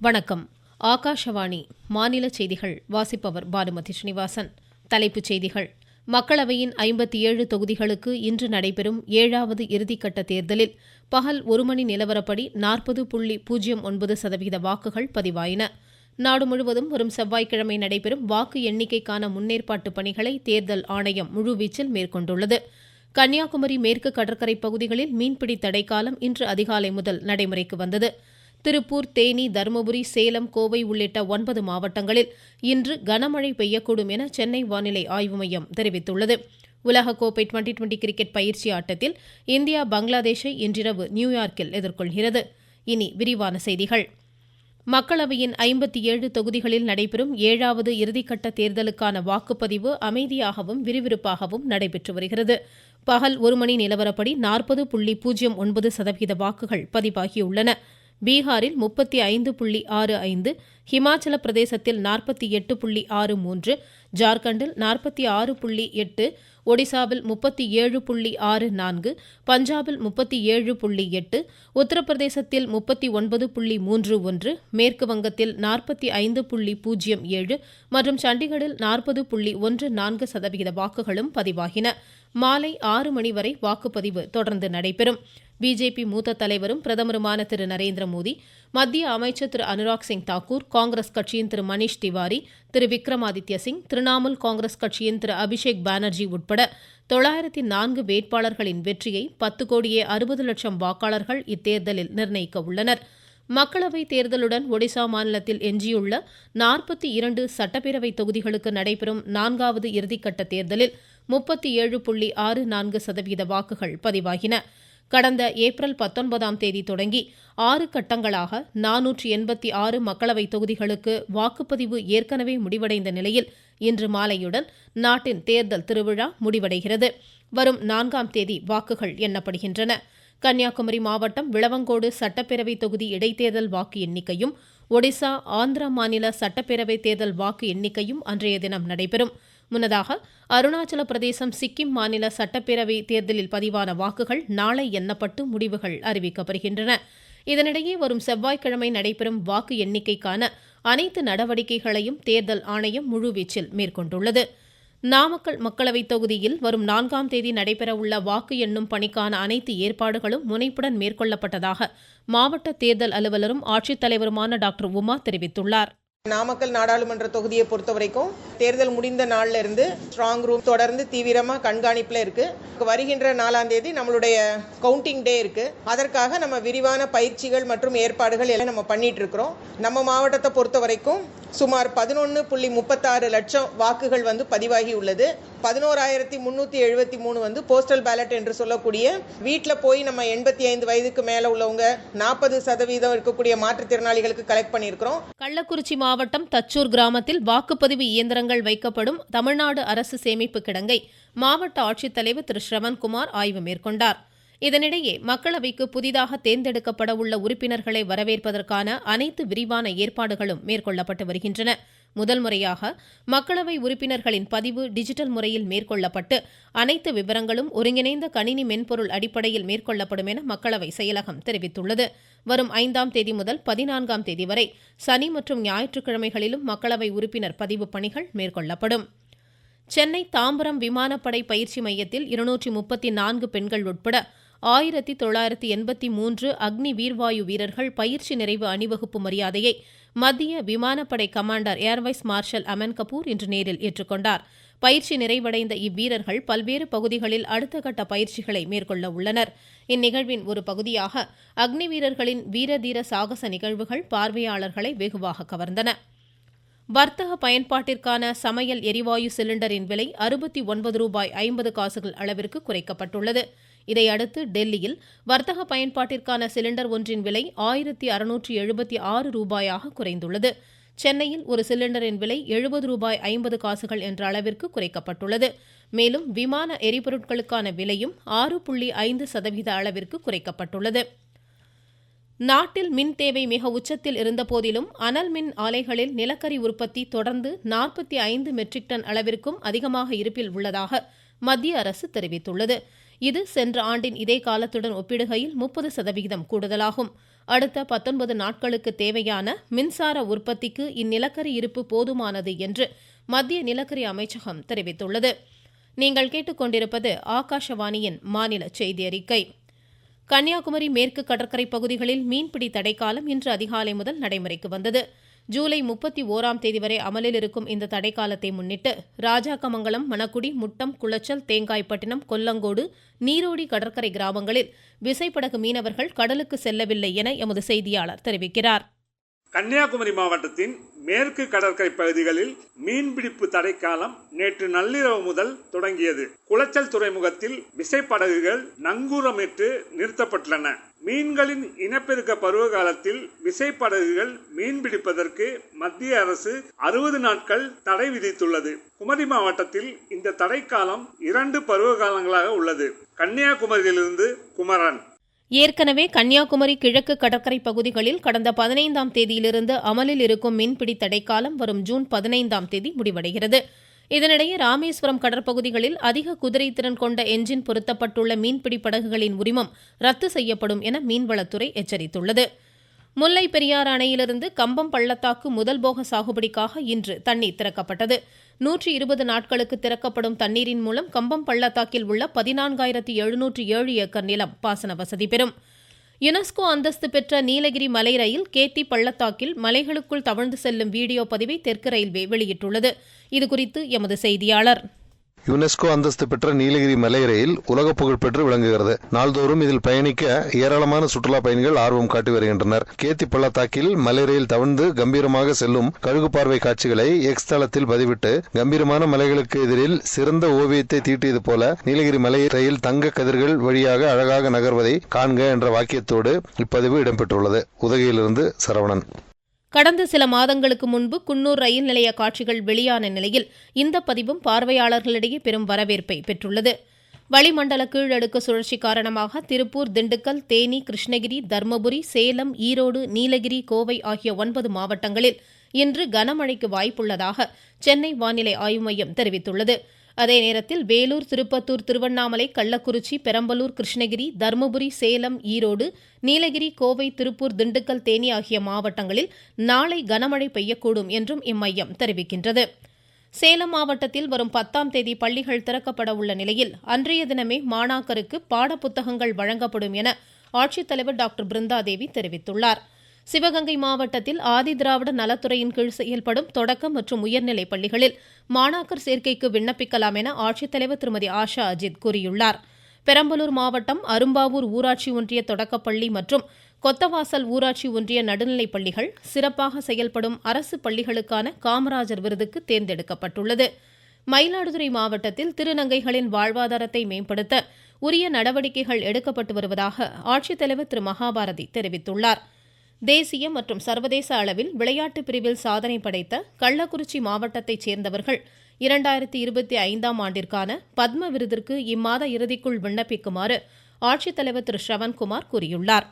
வணக்கம். ஆகாஷவாணி மாநில செய்திகள் வாசிப்பவர் பானுமதி ஸ்ரீனிவாசன். தலைப்புச் செய்திகள். மக்களவையின் 57 தொகுதிகளுக்கு இன்று நடைபெறும் 7வது இறுதிக்கட்ட தேர்தலில் பகல் 1 மணி நிலவரப்படி 40.09% வாக்குகள் பதிவாயின. நாடு முழுவதும் வரும் செவ்வாய்க்கிழமை நடைபெறும் வாக்கு எண்ணிக்கைக்கான முன்னேற்பாட்டு பணிகளை தேர்தல் ஆணையம் முழுவீச்சில் மேற்கொண்டுள்ளது. கன்னியாகுமரி மேற்கு கடற்கரை பகுதிகளில் மீன்பிடி தடைக்காலம் இன்று அதிகாலை முதல் நடைமுறைக்கு வந்தது. திருப்பூர், தேனி, தருமபுரி, சேலம், கோவை உள்ளிட்ட 9 மாவட்டங்களில் இன்று கனமழை பெய்யக்கூடும் என சென்னை வானிலை ஆய்வு மையம் தெரிவித்துள்ளது. உலகக்கோப்பை டுவெண்டி கிரிக்கெட் பயிற்சி ஆட்டத்தில் இந்தியா பங்களாதேஷை இன்றிரவு நியூயார்க்கில் எதிர்கொள்கிறது. இனி விரிவான செய்திகள். மக்களவையின் 57 தொகுதிகளில் நடைபெறும் 7வது இறுதிக்கட்ட தேர்தலுக்கான வாக்குப்பதிவு அமைதியாகவும் விறுவிறுப்பாகவும் நடைபெற்று வருகிறது. பகல் 1 மணி நிலவரப்படி 40.09% வாக்குகள் பதிவாகியுள்ளன. பீகாரில் 35.65, ஹிமாச்சல பிரதேசத்தில் 48.63, ஜார்க்கண்டில் 46.8, ஒடிசாவில் 37.64, பஞ்சாபில் 37.8, உத்தரப்பிரதேசத்தில் 39.31, மேற்கு வங்கத்தில் 45.07 மற்றும் சண்டிகரில் 40.14% வாக்குகளும் பதிவாகின. மாலை 6 மணி வரை வாக்குப்பதிவு தொடர்ந்து நடைபெறும். பிஜேபி மூத்த தலைவரும் பிரதமருமான திரு நரேந்திர மோடி, மத்திய அமைச்சர் திரு அனுராக் சிங் தாக்கூர், காங்கிரஸ் கட்சியின் திரு மணிஷ் திவாரி, திரு விக்ரமாதித்ய சிங், திரிணாமுல் காங்கிரஸ் கட்சியின் திரு அபிஷேக் பானர்ஜி உட்பட 904 வேட்பாளர்களின் வெற்றியை 10,60,00,000 வாக்காளர்கள் இத்தேர்தலில் நிர்ணயிக்க உள்ளனர். மக்களவைத் தேர்தலுடன் ஒடிசா மாநிலத்தில் எஞ்சியுள்ள 42 சட்டப்பேரவை தொகுதிகளுக்கு நடைபெறும் 4வது இறுதிக்கட்ட தேர்தலில் 37.64% வாக்குகள் பதிவாகின. கடந்த ஏப்ரல் 19ஆம் தேதி தொடங்கி 6 கட்டங்களாக 486 மக்களவை தொகுதிகளுக்கு வாக்குப்பதிவு ஏற்கனவே முடிவடைந்த நிலையில் இன்று மாலையுடன் நாட்டின் தேர்தல் திருவிழா முடிவடைகிறது. வரும் 4ஆம் தேதி வாக்குகள் எண்ணப்படுகின்றன. கன்னியாகுமரி மாவட்டம் விளவங்கோடு சட்டப்பேரவை தொகுதி இடைத்தேர்தல் வாக்கு எண்ணிக்கையும், ஒடிசா, ஆந்திரா மாநில சட்டப்பேரவை தேர்தல் வாக்கு எண்ணிக்கையும் அன்றைய தினம் நடைபெறும். முன்னதாக அருணாச்சல பிரதேசம், சிக்கிம் மாநில சட்டப்பேரவை தேர்தலில் பதிவான வாக்குகள் நாளை எண்ணப்பட்டு முடிவுகள் அறிவிக்கப்படுகின்றன. இதனிடையே வரும் செவ்வாய்க்கிழமை நடைபெறும் வாக்கு எண்ணிக்கைக்கான அனைத்து நடவடிக்கைகளையும் தேர்தல் ஆணையம் முழுவீச்சில் மேற்கொண்டுள்ளது. நாமக்கல் மக்களவைத் தொகுதியில் வரும் 4ஆம் தேதி நடைபெறவுள்ள வாக்கு எண்ணும் பணிக்கான அனைத்து ஏற்பாடுகளும் முனைப்புடன் மேற்கொள்ளப்பட்டதாக மாவட்ட தேர்தல் அலுவலரும் ஆட்சித்தலைவருமான டாக்டர் உமா தெரிவித்துள்ளார். நாமக்கல் நாடாளுமன்ற தொகுதியை பொறுத்த வரைக்கும் தேர்தல் முடிந்த நாள்ல இருந்து ஸ்ட்ராங் ரூம் தொடர்ந்து தீவிரமா கண்காணிப்புல இருக்கு. வருகின்ற 4ஆம் தேதி நம்மளுடைய கவுண்டிங் டே இருக்கு. அதற்காக நம்ம விரிவான பயிற்சிகள் மற்றும் ஏற்பாடுகள் எல்லாம் நம்ம பண்ணிட்டு இருக்கிறோம். நம்ம மாவட்டத்தை பொறுத்த வரைக்கும் சுமார் 11.36 லட்சம் வாக்குகள் பதிவாகி உள்ளது. 11,373 போஸ்டல் பேலட் என்று சொல்லக்கூடிய வீட்டில் போய் நம்ம 85 வயதுக்கு மேல உள்ளவங்க 40% இருக்கக்கூடிய மாற்றுத்திறனாளிகளுக்கு கலெக்ட் பண்ணியிருக்கிறோம். கள்ளக்குறிச்சி மாவட்டம் தச்சூர் கிராமத்தில் வாக்குப்பதிவு இயந்திரங்கள் வைக்கப்படும் தமிழ்நாடு அரசு சேமிப்பு கிடங்கை மாவட்ட ஆட்சித்தலைவர் திரு ஸ்ரவன்குமார் ஆய்வு மேற்கொண்டார். இதனிடையே மக்களவைக்கு புதிதாக தேர்ந்தெடுக்கப்பட உள்ள உறுப்பினர்களை வரவேற்பதற்கான அனைத்து விரிவான ஏற்பாடுகளும் மேற்கொள்ளப்பட்டு வருகின்றன. முதல் முறையாக மக்களவை உறுப்பினர்களின் பதிவு டிஜிட்டல் முறையில் மேற்கொள்ளப்பட்டு அனைத்து விவரங்களும் ஒருங்கிணைந்த கணினி மென்பொருள் அடிப்படையில் மேற்கொள்ளப்படும் என மக்களவை செயலகம் தெரிவித்துள்ளது. வரும் 5ஆம் தேதி முதல் 14ஆம் தேதி வரை சனி மற்றும் ஞாயிற்றுக்கிழமைகளிலும் மக்களவை உறுப்பினர் பதிவு பணிகள் மேற்கொள்ளப்படும். சென்னை தாம்பரம் விமானப்படை பயிற்சி மையத்தில் 234 பெண்கள் உட்பட 1983 அக்னி வீர்வாயு வீரர்கள் பயிற்சி நிறைவு அணிவகுப்பு மரியாதையை மத்திய விமானப்படை commander air vice marshal Aman Kapoor இன்று நேரில் ஏற்றுக்கொண்டார். பயிற்சி நிறைவடைந்த இவ்வீரர்கள் பல்வேறு பகுதிகளில் அடுத்த கட்ட பயிற்சிகளை மேற்கொள்ள உள்ளனர். இந்நிகழ்வின் ஒரு பகுதியாக அக்னி வீரர்களின் வீரதீர சாகச நிகழ்வுகள் பார்வையாளர்களை வெகுவாக கவர்ந்தன. வர்த்தக பயன்பாட்டிற்கான சமையல் எரிவாயு சிலிண்டரின் விலை 69 ரூபாய் 50 காசுகள் அளவிற்கு குறைக்கப்பட்டுள்ளது. இதையடுத்து டெல்லியில் வர்த்தக பயன்பாட்டிற்கான சிலிண்டர் ஒன்றின் விலை 1676 ரூபாயாக குறைந்துள்ளது. சென்னையில் ஒரு சிலிண்டரின் விலை 70 ரூபாய் 50 காசுகள் என்ற அளவிற்கு குறைக்கப்பட்டுள்ளது. மேலும் விமான எரிபொருட்களுக்கான விலையும் 6.5% அளவிற்கு குறைக்கப்பட்டுள்ளது. நாட்டில் மின் தேவை மிக உச்சத்தில் இருந்த போதிலும் அனல் மின் ஆலைகளில் நிலக்கரி உற்பத்தி தொடர்ந்து 45 மெட்ரிக் டன் அளவிற்கும் அதிகமாக இருப்பில் உள்ளதாக மத்திய அரசு தெரிவித்துள்ளது. இது சென்ற ஆண்டின் இதே காலத்துடன் ஒப்பிடுகையில் 30% கூடுதலாகும். அடுத்த 19 நாட்களுக்கு தேவையான மின்சார உற்பத்திக்கு இந்நிலக்கரி இருப்பு போதுமானது என்று மத்திய நிலக்கரி அமைச்சகம் தெரிவித்துள்ளது. நீங்கள் கேட்டுக்கொண்டிருப்பது ஆகாஷவாணியின் மாநில செய்தி அறிக்கை. கன்னியாகுமரி மேற்கு கடற்கரை பகுதிகளில் மீன்பிடி தடைக்காலம் இன்று அதிகாலை முதல் நடைமுறைக்கு வந்தது. ஜூலை 31ஆம் தேதி வரை அமலில் இருக்கும் இந்த தடைக்காலத்தை முன்னிட்டு ராஜாக்கமங்கலம், மணக்குடி, முட்டம், குளச்சல், தேங்காய்பட்டினம், கொல்லங்கோடு, நீரோடி கடற்கரை கிராமங்களில் விசைப்படகு மீனவர்கள் கடலுக்கு செல்லவில்லை என எமது செய்தியாளர் தெரிவிக்கிறார். கன்னியாகுமரி மாவட்டத்தின் மேற்கு கடற்கரை பகுதிகளில் மீன்பிடிப்பு தடைக்காலம் நேற்று நள்ளிரவு முதல் தொடங்கியது. குளச்சல் துறைமுகத்தில் விசைப்படகுகள் நங்கூரமிட்டு நிறுத்தப்பட்டுள்ளன. மீன்களின் இனப்பெருக்க பருவ காலத்தில் விசைப்படகுகள் மீன்பிடிப்பதற்கு மத்திய அரசு 60 நாட்கள் தடை விதித்துள்ளது. குமரி மாவட்டத்தில் இந்த தடைக்காலம் 2 பருவ காலங்களாக உள்ளது. கன்னியாகுமரியிலிருந்து குமரன். ஏற்கனவே கன்னியாகுமரி கிழக்கு கடற்கரை பகுதிகளில் கடந்த 15ஆம் தேதியிலிருந்து அமலில் இருக்கும் மீன்பிடி தடைக்காலம் வரும் ஜூன் 15ஆம் தேதி முடிவடைகிறது. இதனிடையே ராமேஸ்வரம் கடற்பகுதிகளில் அதிக குதிரை திறன் கொண்ட என்ஜின் பொருத்தப்பட்டுள்ள மீன்பிடி படகுகளின் உரிமம் ரத்து செய்யப்படும் என மீன்வளத்துறை எச்சரித்துள்ளது. முல்லை பெரியாறு அணையிலிருந்து கம்பம் பள்ளத்தாக்கு முதல் போக சாகுபடிக்காக இன்று தண்ணீர் திறக்கப்பட்டது. 120 நாட்களுக்கு திறக்கப்படும் தண்ணீரின் மூலம் கம்பம் பள்ளத்தாக்கில் உள்ள 14,707 ஏக்கர் நிலம் பாசன வசதி பெறும். யுனெஸ்கோ அந்தஸ்து பெற்ற நீலகிரி மலை ரயில் கேத்தி பள்ளத்தாக்கில் மலைகளுக்குள் தவழ்ந்து செல்லும் வீடியோ பதிவை தெற்கு ரயில்வே வெளியிட்டுள்ளது. இதுகுறித்து எமது செய்தியாளர். யுனெஸ்கோ அந்தஸ்து பெற்ற நீலகிரி மலை ரயில் உலக புகழ் பெற்று விளங்குகிறது. நாள்தோறும் இதில் பயணிக்க ஏராளமான சுற்றுலா பயணிகள் ஆர்வம் காட்டி வருகின்றனர். கேத்தி பள்ளத்தாக்கில் மலை ரயில் தவழ்ந்து கம்பீரமாக செல்லும் கழுகு பார்வை காட்சிகளை எக்ஸ் தளத்தில் பதிவிட்டு கம்பீரமான மலைகளுக்கு எதிரில் சிறந்த ஓவியத்தை தீட்டியது போல நீலகிரி மலை ரயில் தங்க கதிர்கள் வழியாக அழகாக நகர்வதை காண்க என்ற வாக்கியத்தோடு இப்பதிவு இடம்பெற்றுள்ளது. உதகையிலிருந்து சரவணன். கடந்த சில மாதங்களுக்கு முன்பு குன்னூர் ரயில் நிலைய காட்சிகள் வெளியான நிலையில் இந்த பதிவும் பார்வையாளர்களிடையே பெரும் வரவேற்பை பெற்றுள்ளது. வளிமண்டல கீழடுக்கு சுழற்சி காரணமாக திருப்பூர், திண்டுக்கல், தேனி, கிருஷ்ணகிரி, தர்மபுரி, சேலம், ஈரோடு, நீலகிரி, கோவை ஆகிய 9 மாவட்டங்களில் இன்று கனமழைக்கு வாய்ப்புள்ளதாக சென்னை வானிலை ஆய்வு மையம் தெரிவித்துள்ளது. அதே நேரத்தில் வேலூர், திருப்பத்தூர், திருவண்ணாமலை, கள்ளக்குறிச்சி, பெரம்பலூர், கிருஷ்ணகிரி, தர்மபுரி, சேலம், ஈரோடு, நீலகிரி, கோவை, திருப்பூர், திண்டுக்கல், தேனி ஆகிய மாவட்டங்களில் நாளை கனமழை பெய்யக்கூடும் என்றும் இம்மையம் தெரிவிக்கின்றது. சேலம் மாவட்டத்தில் வரும் 10ஆம் தேதி பள்ளிகள் திறக்கப்பட உள்ள நிலையில் அன்றைய தினமே மாணாக்கருக்கு பாடப்புத்தகங்கள் வழங்கப்படும் என ஆட்சித்தலைவர் டாக்டர் பிருந்தாதேவி தெரிவித்துள்ளார். சிவகங்கை மாவட்டத்தில் ஆதிதிராவிட நலத்துறையின் கீழ் செயல்படும் தொடக்க மற்றும் உயர்நிலை பள்ளிகளில் மாணாக்கர் சேர்க்கைக்கு விண்ணப்பிக்கலாம் என ஆட்சித்தலைவர் திருமதி ஆஷா அஜித் கூறியுள்ளார். பெரம்பலூர் மாவட்டம் அரும்பாவூர் ஊராட்சி ஒன்றிய தொடக்கப்பள்ளி மற்றும் கொத்தவாசல் ஊராட்சி ஒன்றிய நடுநிலைப் பள்ளிகள் சிறப்பாக செயல்படும் அரசு பள்ளிகளுக்கான காமராஜர் விருதுக்கு தேர்ந்தெடுக்கப்பட்டுள்ளது. மயிலாடுதுறை மாவட்டத்தில் திருநங்கைகளின் வாழ்வாதாரத்தை மேம்படுத்த உரிய நடவடிக்கைகள் எடுக்கப்பட்டு வருவதாக ஆட்சித்தலைவர் திரு மகாபாரதி தெரிவித்துள்ளார். தேசிய மற்றும் சர்வதேச அளவில் விளையாட்டு பிரிவில் சாதனை படைத்த கள்ளக்குறிச்சி மாவட்டத்தைச் சேர்ந்தவர்கள் 2025ஆம் ஆண்டிற்கான பத்ம விருதிற்கு இம்மாத இறுதிக்குள் விண்ணப்பிக்குமாறு ஆட்சித்தலைவர் திரு ஸ்ரவன்குமார் கூறியுள்ளார்.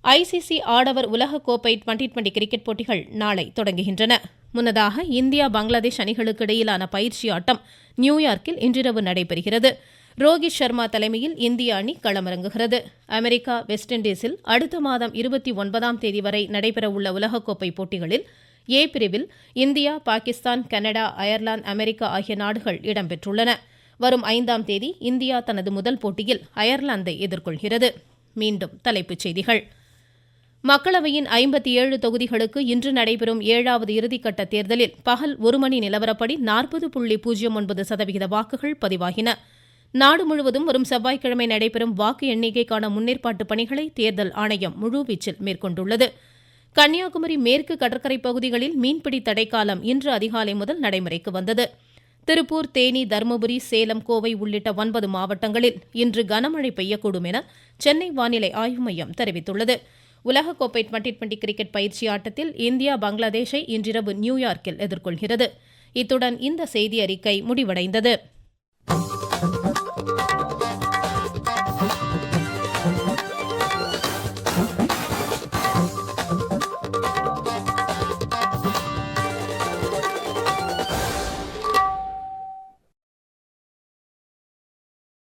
ஐசிசி ஆடவர் உலகக்கோப்பை டுவெண்டி கிரிக்கெட் போட்டிகள் நாளை தொடங்குகின்றன. முன்னதாக இந்தியா பங்களாதேஷ் அணிகளுக்கு இடையிலான பயிற்சி ஆட்டம் நியூயார்க்கில் இன்றிரவு நடைபெறுகிறது. ரோஹித் சர்மா தலைமையில் இந்திய அணி களமிறங்குகிறது. அமெரிக்கா, வெஸ்ட் இண்டீஸில் அடுத்த மாதம் 29ஆம் தேதி வரை நடைபெறவுள்ள உலகக்கோப்பை போட்டிகளில் ஏ பிரிவில் India, Pakistan, Canada, Ireland, America ஆகிய நாடுகள் இடம்பெற்றுள்ளன. வரும் 5ஆம் தேதி இந்தியா தனது முதல் போட்டியில் அயர்லாந்தை எதிர்கொள்கிறது. மீண்டும் தலைப்புச் செய்திகள். மக்களவையின் 57 தொகுதிகளுக்கு இன்று நடைபெறும் 7வது இறுதிக்கட்ட தேர்தலில் பகல் 1 மணி நிலவரப்படி 40.09% வாக்குகள் பதிவாகின. நாடு முழுவதும் வரும் செவ்வாய்க்கிழமை நடைபெறும் வாக்கு எண்ணிக்கைக்கான முன்னேற்பாட்டு பணிகளை தேர்தல் ஆணையம் முழுவீச்சில் மேற்கொண்டுள்ளது. கன்னியாகுமரி மேற்கு கடற்கரை பகுதிகளில் மீன்பிடி தடைக்காலம் இன்று அதிகாலை முதல் நடைமுறைக்கு வந்தது. திருப்பூர், தேனி, தர்மபுரி, சேலம், கோவை உள்ளிட்ட 9 மாவட்டங்களில் இன்று கனமழை பெய்யக்கூடும் என சென்னை வானிலை ஆய்வு மையம் தெரிவித்துள்ளது. உலகக்கோப்பை டுவெண்டி கிரிக்கெட் பயிற்சி ஆட்டத்தில் இந்தியா பங்களாதேஷை இன்றிரவு நியூயார்க்கில் எதிர்கொள்கிறது. இத்துடன் இந்த செய்தி அறிக்கை முடிவடைந்தது.